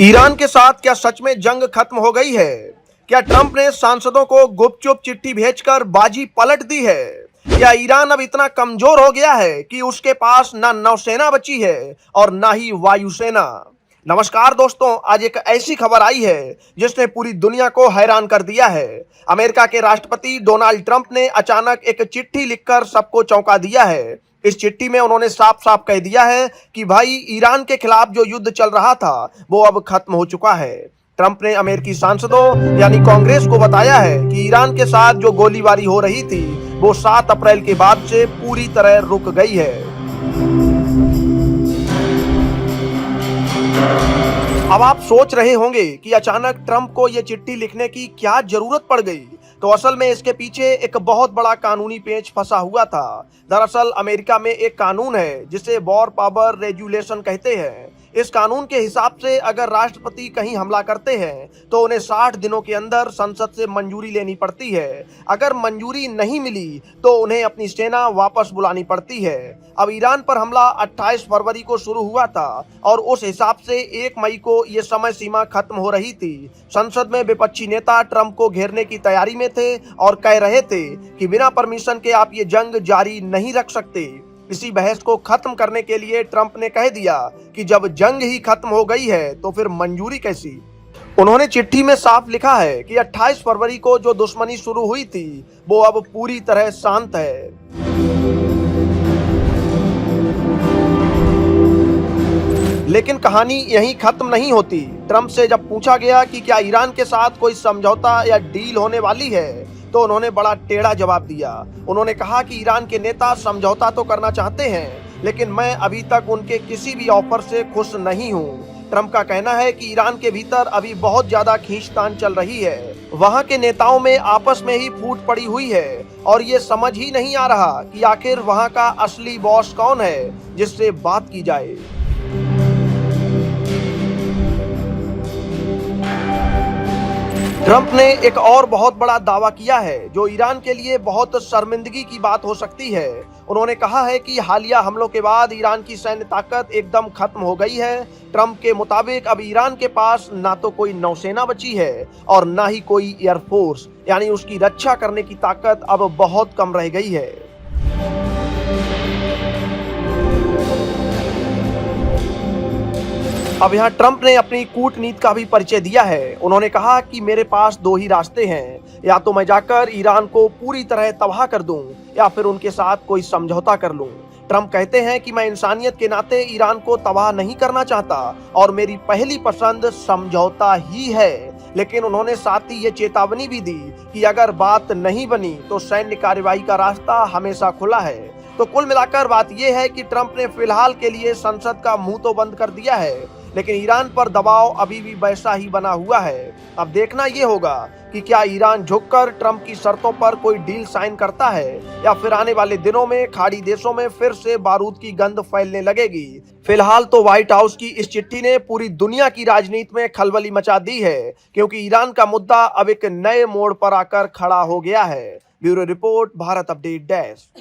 Iran के साथ क्या सच में जंग खत्म हो गई है? क्या ट्रंप ने सांसदों को गुपचुप चिट्ठी भेजकर बाजी पलट दी है? या ईरान अब इतना कमजोर हो गया है कि उसके पास ना नौसेना बची है और ना ही वायुसेना? नमस्कार दोस्तों, आज एक ऐसी खबर आई है जिसने पूरी दुनिया को हैरान कर दिया है। अमेरिका के राष्ट्रपति डोनाल्ड ट्रंप ने अचानक एक चिट्ठी लिखकर सबको चौंका दिया है। इस चिट्ठी में उन्होंने साफ साफ कह दिया है कि भाई, ईरान के खिलाफ जो युद्ध चल रहा था वो अब खत्म हो चुका है। ट्रंप ने अमेरिकी सांसदों यानी कांग्रेस को बताया है कि ईरान के साथ जो गोलीबारी हो रही थी वो 7 अप्रैल के बाद से पूरी तरह रुक गई है। अब आप सोच रहे होंगे कि अचानक ट्रंप को यह चिट्ठी लिखने की क्या जरूरत पड़ गई। तो असल में इसके पीछे एक बहुत बड़ा कानूनी पेच फंसा हुआ था। दरअसल अमेरिका में एक कानून है जिसे वॉर पावर रेगुलेशन कहते हैं। इस कानून के हिसाब से अगर राष्ट्रपति कहीं हमला करते हैं तो उन्हें 60 दिनों के अंदर संसद से मंजूरी लेनी पड़ती है। अगर मंजूरी नहीं मिली तो उन्हें अपनी सेना वापस बुलानी पड़ती है। अब ईरान पर हमला 28 फरवरी को शुरू हुआ था और उस हिसाब से 1 मई को ये समय सीमा खत्म हो रही थी। संसद में विपक्षी नेता ट्रंप को घेरने की तैयारी में थे और कह रहे थे कि बिना परमिशन के आप ये जंग जारी नहीं रख सकते। इसी बहस को खत्म करने के लिए ट्रंप ने कह दिया कि जब जंग ही खत्म हो गई है तो फिर मंजूरी कैसी। उन्होंने चिट्ठी में साफ लिखा है कि 28 फरवरी को जो दुश्मनी शुरू हुई थी वो अब पूरी तरह शांत है। लेकिन कहानी यहीं खत्म नहीं होती। ट्रंप से जब पूछा गया कि क्या ईरान के साथ कोई समझौता या डील होने वाली है तो उन्होंने बड़ा टेढ़ा जवाब दिया। उन्होंने कहा कि ईरान के नेता समझौता तो करना चाहते हैं लेकिन मैं अभी तक उनके किसी भी ऑफर से खुश नहीं हूं। ट्रंप का कहना है कि ईरान के भीतर अभी बहुत ज्यादा खींचतान चल रही है। वहां के नेताओं में आपस में ही फूट पड़ी हुई है और ये समझ ही नहीं आ रहा कि आखिर वहां का असली बॉस कौन है जिससे बात की जाए। ट्रंप ने एक और बहुत बड़ा दावा किया है जो ईरान के लिए बहुत शर्मिंदगी की बात हो सकती है। उन्होंने कहा है कि हालिया हमलों के बाद ईरान की सैन्य ताकत एकदम खत्म हो गई है। ट्रंप के मुताबिक अब ईरान के पास ना तो कोई नौसेना बची है और ना ही कोई एयरफोर्स, यानी उसकी रक्षा करने की ताकत अब बहुत कम रह गई है। अब यहाँ ट्रंप ने अपनी कूटनीति का भी परिचय दिया है। उन्होंने कहा कि मेरे पास 2 ही रास्ते हैं, या तो मैं जाकर ईरान को पूरी तरह तबाह कर दूं या फिर उनके साथ कोई समझौता कर लूं। ट्रंप कहते हैं कि मैं इंसानियत के नाते ईरान को तबाह नहीं करना चाहता और मेरी पहली पसंद समझौता ही है। लेकिन उन्होंने साथ ही ये चेतावनी भी दी कि अगर बात नहीं बनी तो सैन्य कार्यवाही का रास्ता हमेशा खुला है। तो कुल मिलाकर बात यह है कि ट्रंप ने फिलहाल के लिए संसद का मुंह तो बंद कर दिया है लेकिन ईरान पर दबाव अभी भी वैसा ही बना हुआ है। अब देखना यह होगा कि क्या ईरान झुककर ट्रंप की शर्तों पर कोई डील साइन करता है या फिर आने वाले दिनों में खाड़ी देशों में फिर से बारूद की गंध फैलने लगेगी। फिलहाल तो व्हाइट हाउस की इस चिट्ठी ने पूरी दुनिया की राजनीति में खलबली मचा दी है क्योंकि ईरान का मुद्दा अब एक नए मोड़ पर आकर खड़ा हो गया है। Bureau report, Bharat update desk.